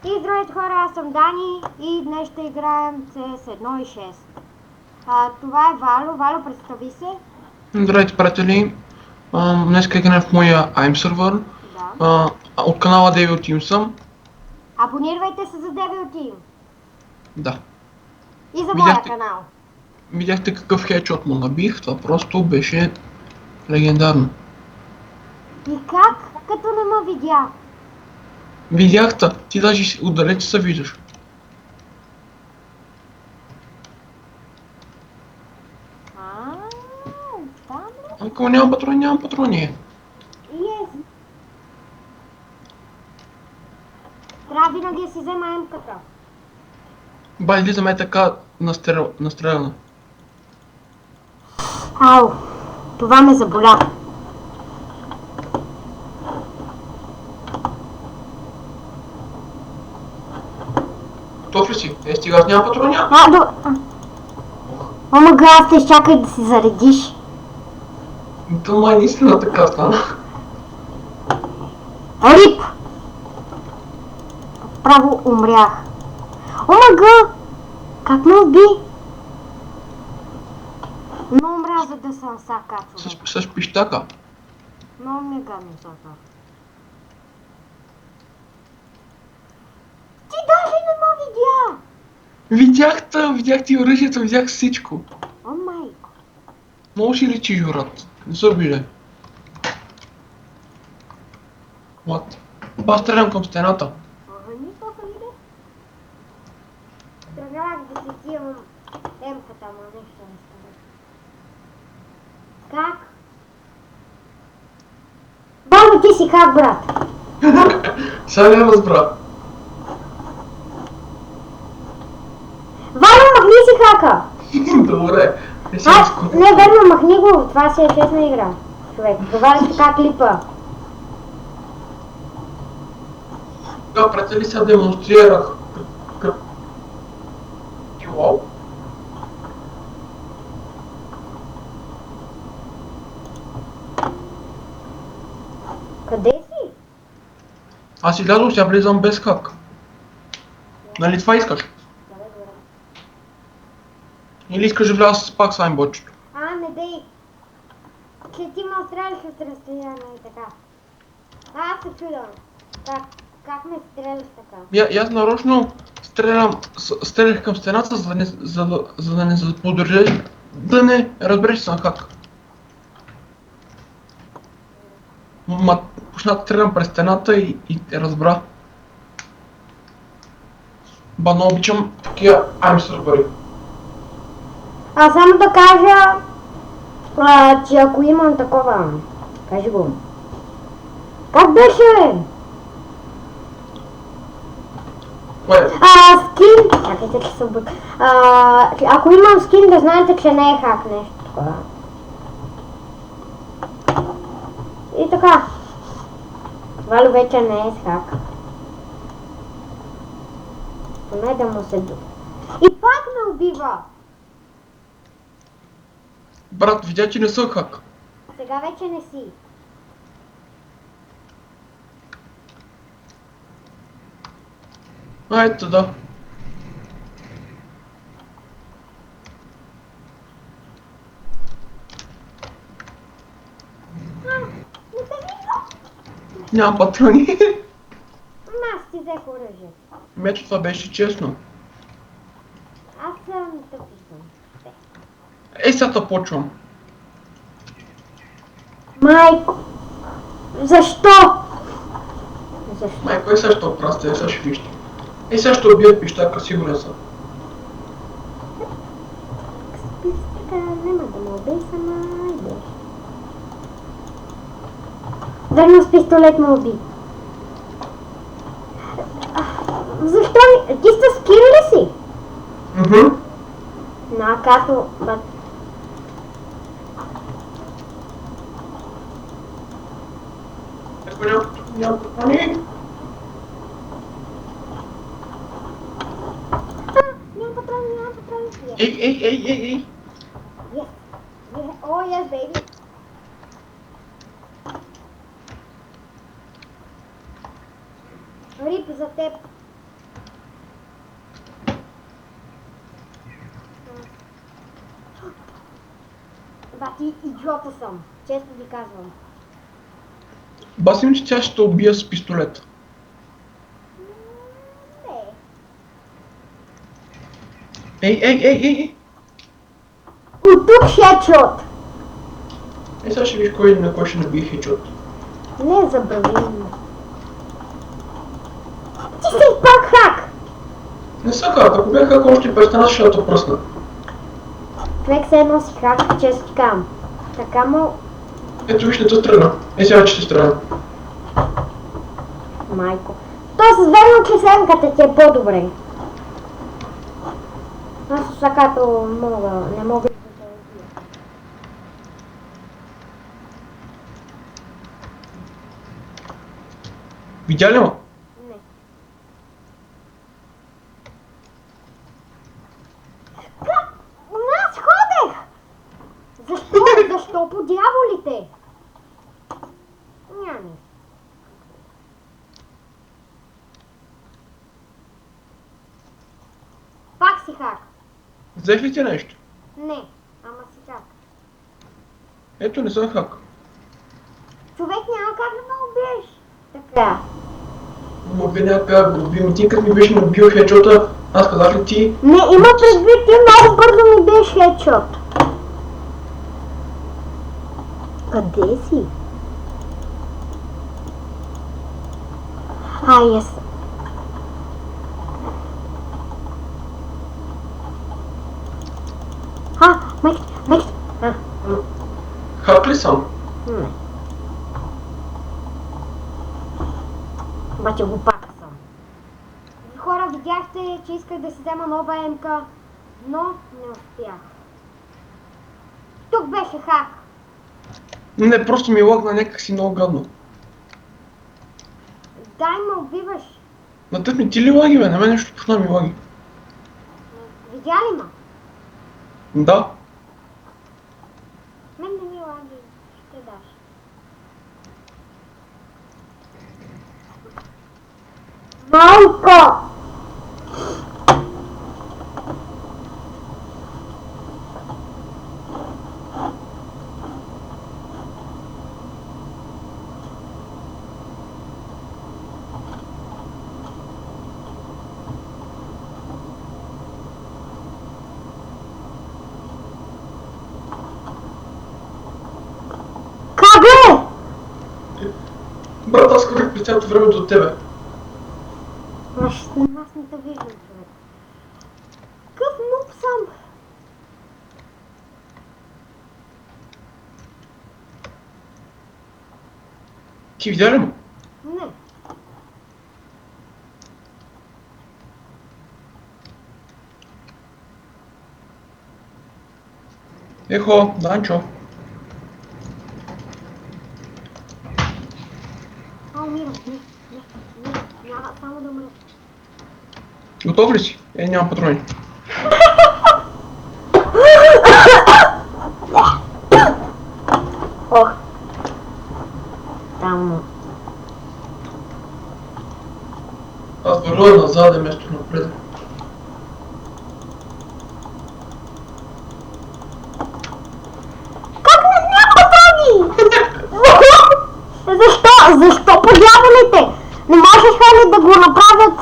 И здравейте хора, аз съм Дани и днес ще играем CS 1 и 6. Това е Вало. Вало, представи се. Здравейте, приятели! Днес играем в моя AIM сервер. Да. От канала Devil Team съм. Абонирайте се за Devil Team. Да. И за моя канал. Видяхте какъв хедшот му набих, това просто беше легендарно. И как? Като не ме видя. Видяхте, ти даже отдалеч се виждаш. Там ли? Ако нямам патрони. Yes. Трябва винаги да си взема емката. Байли за мен така настреляна. Ау, това ме заболя. Готов ли си? Стига, аз нямам патрони. Ама газ, те чакай да си заредиш. То май наистина така стана. Рип! Право умрях. Омага! Как ме уби? Много мраза да съм сака, човек. С пищака. Много ми е гадно сака. Ти даже не ме видя! Видях ти оръжието, видях всичко. О, майко. Много си личиш, брат. Не се обиждай. Вот. Аз стрелям към стената. Нищо иде. Трябвах да си взимам емката, ама нещо не става. Как? Бабо, ти си как, брат? Сега не разбра. Валя, махни си хака! Добре. Не, верно, махни го, това си е честна игра. Човек, това ли така клипа? Сега, приятели, сега демонстрирах Йоу. Къде си? Аз излязох, сега влизам без хак. Нали това искаш? Добре. Или искаш да вляза пак с аймбочето? Не дей. Че ти ме стреляш от разстояние и така. Аз се чудам. Как ме стреляш така? И аз нарочно стрелях към стената, за да не заподържа, да не разбереш, че съм хак. Почна да стрелям през стената и разбра. Бано обичам такива AIM сервери. Само да кажа, че ако имам такова, кажи го. Как беше? Скин. Чакайте, че съм бък. Ако имам скин, да знаете, че не е хак нещо такова. И така. Вало вече не е с хак. Поне да му се... И пак ме убива! Брат, видя, че не съм хак. Сега вече не си. Ето да. Не те виждам! Нямам патрони. Аз ти взех оръжие. Мето това беше честно. Аз съм тъпи съм. Сега да почвам. Майко! Защо? Майко, сега ще отрасте, сега ще вижте. Сега ще убия пищака, сигурен съм. Така, няма да ме убей сама, айде. Верно с пистолет ме уби. Защо ми? Ти сте скин ли си? На като... Нямам патрони. Нямам патрони. Ей. Yes. Oh yes, baby. Рип за теб. Бати, идиота съм. Често ви казвам. Басим, че тя ще те убия с пистолет. Не. Ей! От тук хедшот. Сега ще виж кой на кой ще набие хедшот. Не забрави. Ти си пак хак. Не са хак, ако бях хак още престана, ще те пръсна. Човек се едно си хак, често ти кам. Така му... Ето виж, не те стреля. Сега че те стреля. Майко. То с верно численката ти е по-добре. Аз с сакато не мога да те убия. Видя ли ма? Не. Как? Аз ходех! Защо? Защо по дяволите? Няма. Пак си хак. Взех ли ти нещо? Не, ама си хак. Ето, не съм хак. Човек няма как да ме убиеш. Така. Но бе няма как да убим. Ти като ми беше набил хедшота, аз казах ли ти? Не, има предвид, ти много бързо ми биеш хедшот. Къде си? Ес. Мек. Хак ли съм? Не. Обаче го пак съм. Хора, видяхте, че исках да си взема нова МК, но не успях. Тук беше хак. Не, просто ми лагна някак си много гадно. Дай ме убиваш. На тъп ми ти ли лаги, бе? На мен нещо почна ми лаги. Видя ли ме? Да. Мен не ми лаги. Ще даш. Майко! Брат, аз ходих през цялото време до тебе. Аз не те виждам, човек. Какъв нуп съм? Ти видя ли ме? Не. Ехо, Данчо. Умирам. Не. Няма само да умре. Готов ли си? Нямам патрони. Ох. Там. Аз вървя назад, вместо напред. Как няма патрони? Защо по дяволите? Не можеха ли да го направят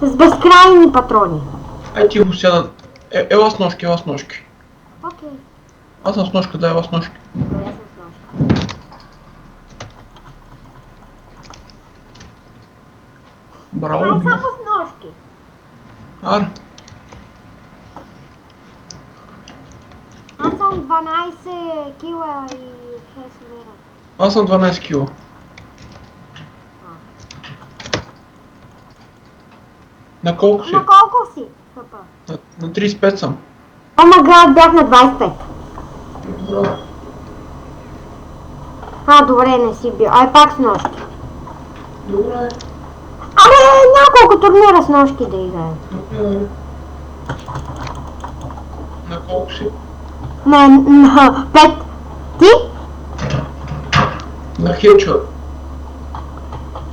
с безкрайни патрони? Ай тихо сяда. Ела с ножки, ела с ножки. Окей. Аз съм с ножка, да, ела с ножки. Добре, съм с ножка. Браво, Ай, убив. само с ножки. Ар. Аз съм 12 кила и 6 мира. Аз съм 12 кила. На колко си? На колко си? Папа? На 35 съм. Омага, бях на 25. Добре. Добре, не си бил. Ай, пак с ножки. Добре. Няколко турнира с ножки да играем. Добре. На колко си? На 5. Ти? На хедшот.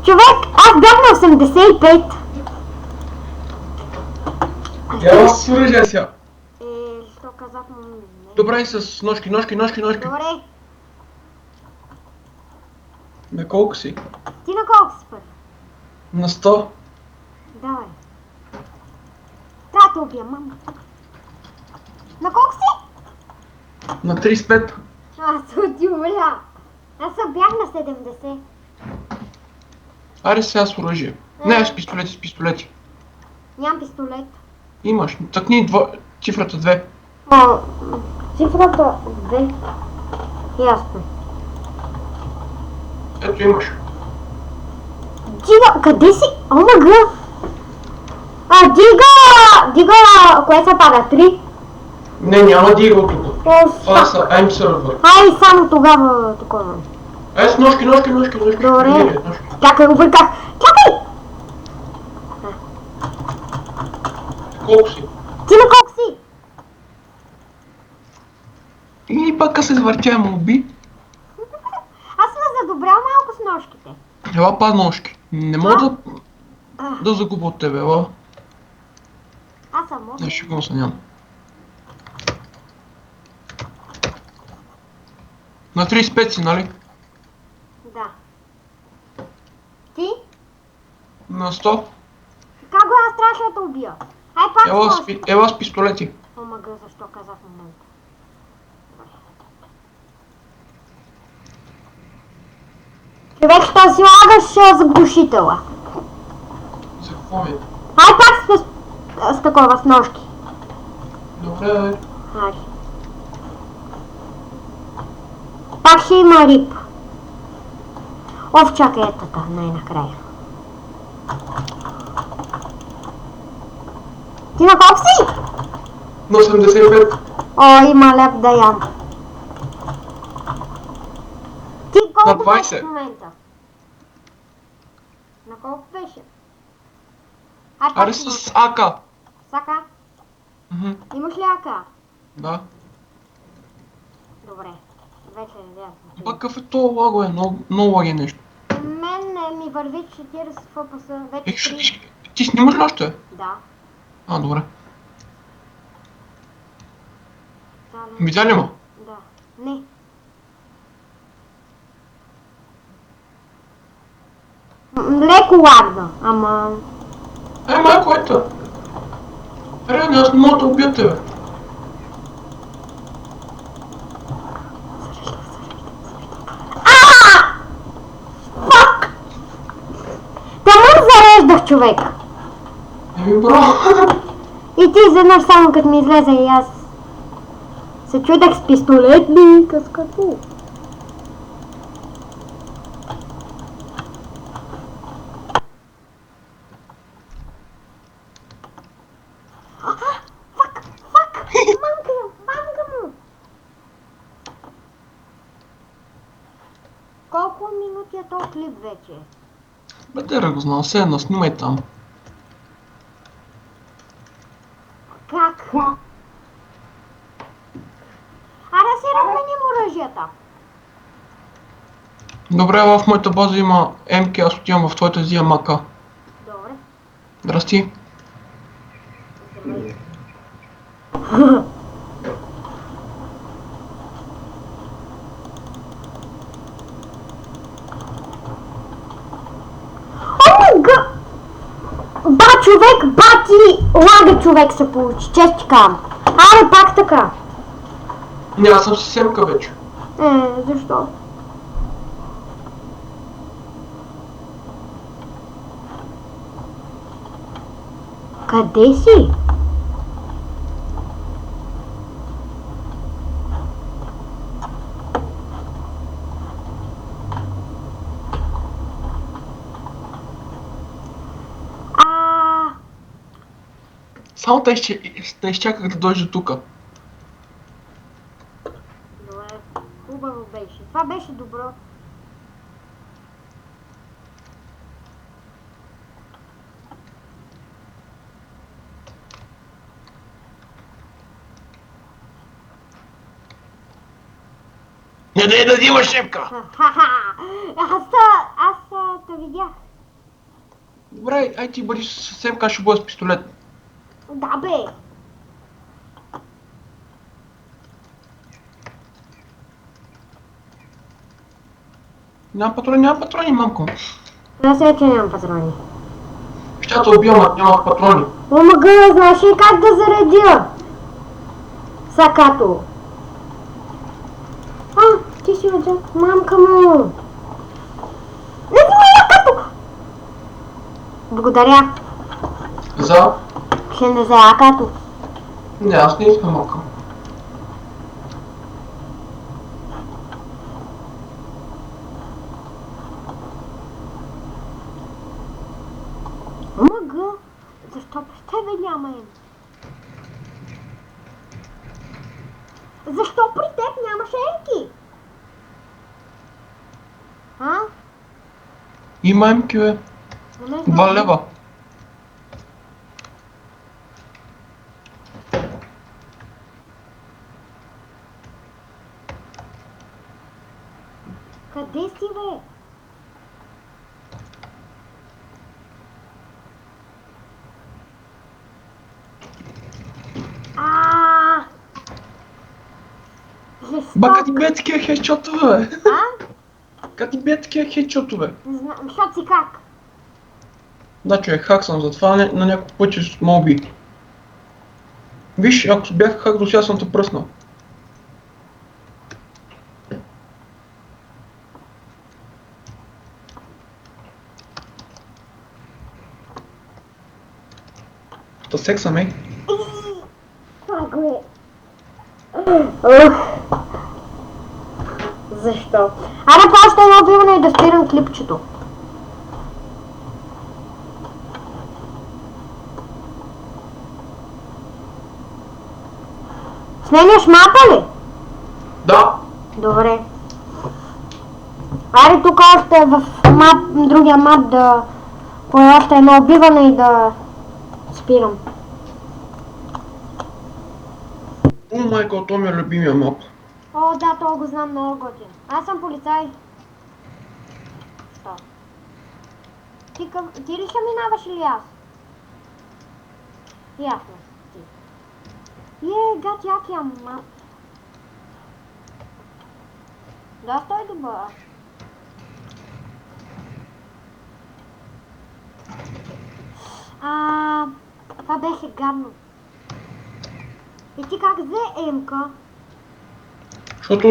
Човек, аз бях на 85. Я вас свържа сега. Що казах му? Добре, с ножки. Добре. На колко си? Ти на колко си първи? На 100. Давай. Трябва да те убия, мама. На колко си? На 35. Аз се удивля. Аз съм бях на 70. Аре сега с оръжие. Не, с пистолети. Нямам пистолет. Имаш. Тъкни цифрата 2. Цифрата 2. Ясно. Ето имаш. Дига, къде си? Омага! Дига, кое се пада? 3? Не, няма дига от тук. Това са I'm server. Ай, само тогава такова. С ножки. Добре. Не, ножки. Чакай, обърках. Чакай! Колко си? Ти на колко си? И пък се завъртя му уби. Аз съм задобрял малко с ножките. Ела па ножки. Не мога да загубя от тебе, ела. Аз съм мога. Не, шегувам се, няма. На 35 си, нали? Да. Ти? На 100. Как го аз трябваше да те убия? Ай, пак с ножки. Ела с пистолети. Омага, защо казах в момента? Човек, ще си лагаш заглушителя. За какво ми? Ай, пак с такова, с ножки. Добре, Ай. Пак ще има рип. Чакай, етата, най-накрая. Ти на колко си? на 85. Има леп да ям. Ти колко На 20. беше в момента? На колко беше? Аре с АК. Сака? Имаш ли АК? Да. Добре. Вече е ясно. Какъв е то лаго, много лаги нещо. Мен ми върви 40 FPS, вече 3. Ти снимаш ли още? Да. Добре. Само- Видя ли ма? Да. Не. Леко лагда, ама... Майко, ето. Реально, аз не мога да убия тебе. Фак! Тъмън зареждах, човек. Бро. И ти изведнъж само като ми излезе и аз се чудех с пистолет ли, с какво. Фак! Мамка му! Колко минути е този клип вече? Бе, го знал, все едно, снимай там. Как? Аре си разменим оръжията. Добре, в моята база има МК, аз отивам в твоята взимам АК. Добре. Здрасти. Здравей. Омага! Ба, човек, бати! Лага човек се получи, чест ти кам. Аре, пак така. Не, аз съм си семка вече. Защо? Къде си? Само те изчаках да дойде тука. Добре, хубаво беше. Това беше добро. Не да взимаш шепка! Аз те видях. Добре, ай ти бъди с семка, ще бъда с пистолет. Да бе. Нямам патрони, мамко. Аз вече нямам патрони. Ще те убивам, нямах патрони. Омага, знаеш ли как да заредя? Сакато. Ти си отзад. Мамка му. Не взимай якато! Благодаря. За? Ще не за якато. Не, аз не искам, мамка. Омага, защо при тебе няма им? Защо при теб нямаш енки? А? Има емки, бе. Не ме 2 лева. Къде си, бе? Ба, ти бе такива хедшотове, бе. А? Как ти бе такива хедшотове? Не знам, защото си как? Да, човек, хак съм, затова на няколко пъти ме уби. Виж, ако бях хак, до сега съм те пръснал. Та секса ме. Това го е. Ух. Защо? Аре, просто едно убиване и да спирам клипчето. Сменяш мапа ли? Да. Добре. Аре, тук още в другия мап да... Кое още едно убиване и да... спирам. О, майко, то ми е любимия мап. О, да, това го знам много готин. Аз съм полицай. Що? Ти ли ще минаваш или аз? Ясно. Ти. Гад якия мап. Доста е добър. Това беше гадно. И ти как взе емка? Защото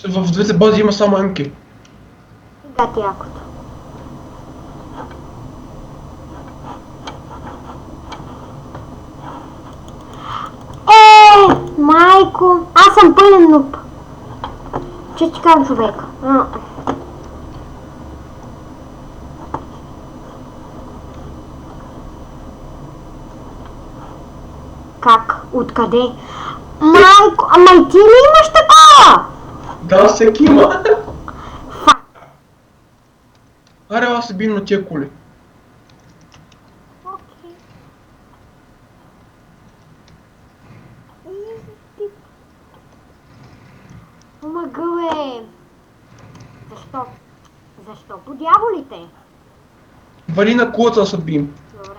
в двете бази има само емки. Гад якото. Майко, аз съм пълен нуп. Че ти кажа, човек. Как? Откъде? Майко, ама и ти ли имаш такова? Да, всеки има. Фак. Аре, аз се бим на тия коли. Окей. Омага, бе. Защо? Защо по дяволите? Вали на кулата да се бим. Добре.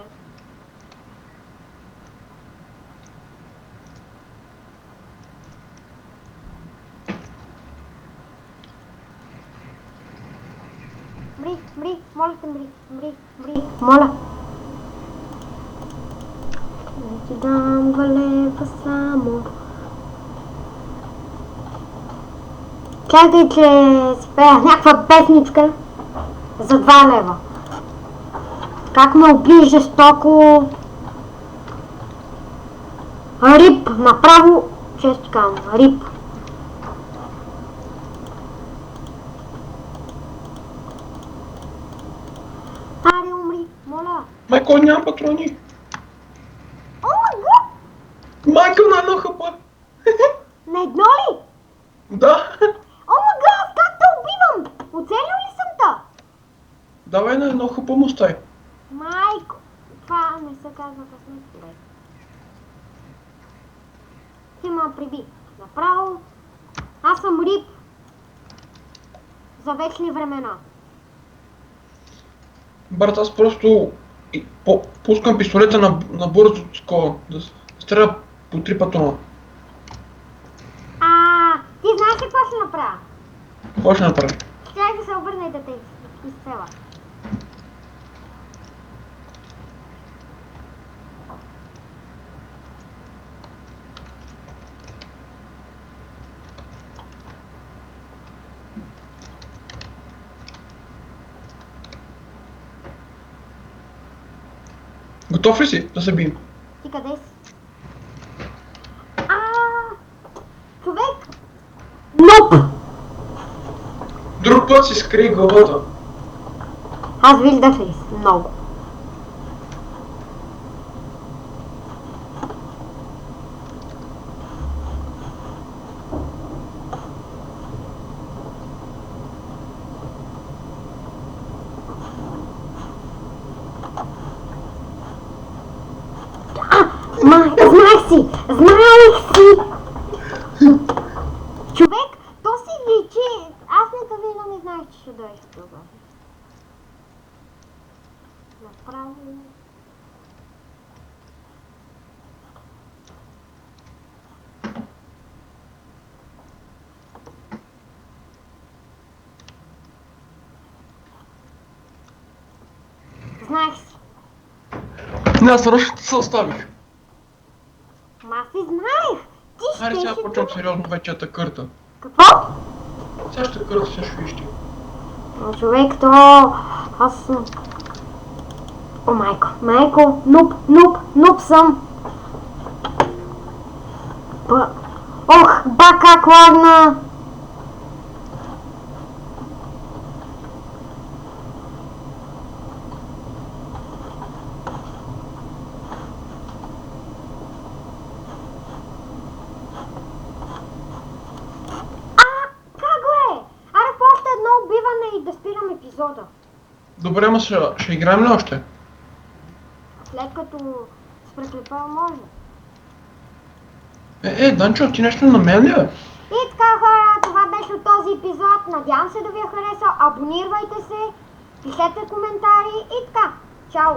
Мри, моля те, мри, моля. Не ти дам 2 лева само. Чакай, че спея някаква песничка за 2 лева. Как ме уби жестоко. Рип, направо, често казвам, рип. Аре, умри, моля. Майко, няма патрони. О, май гад! Майко, на едно хапа. На едно ли? Да. О, май гад, как те убивам? Оцелил ли съм та? Давай на едно хапа му стай. Майко, това не се казва късмет, човек. Ти ме приби. Направо. Аз съм рип. За вечни времена. Брат, аз просто пускам пистолета на бързо такова, да стреля по 3 патрона. Ти знаеш ли какво ще направя? Какво ще направи? Ще Щях да се обърна и да те изцела. Готов ли си да се бием? Ти къде си? Човек! Ноп! Друг път си скри главата. Аз виждах ли? Много. Знаех си! Знаех си! Човек, то си личи. Аз не знаех, че ще дойдеш тук. Направо. Знаех си. Не, аз нарочно се оставих. Ама аз си знаех. Ти ще Хайде сега си почвам тук. сериозно вечата карта. Какво? Сега ще карта ще вижте. Човек, то... Аз съм... О, майко, майко, нуп съм. Ох, ба, как ладна. Как го е? Аре, по още едно убиване и да спирам епизода. Добре, ма ще играем ли още? След като спреклепа може. Данчо, ти нещо на мен ли е? И така, хора, това беше от този епизод. Надявам се да ви е харесал. Абонирайте се, пишете коментари и така. Чао!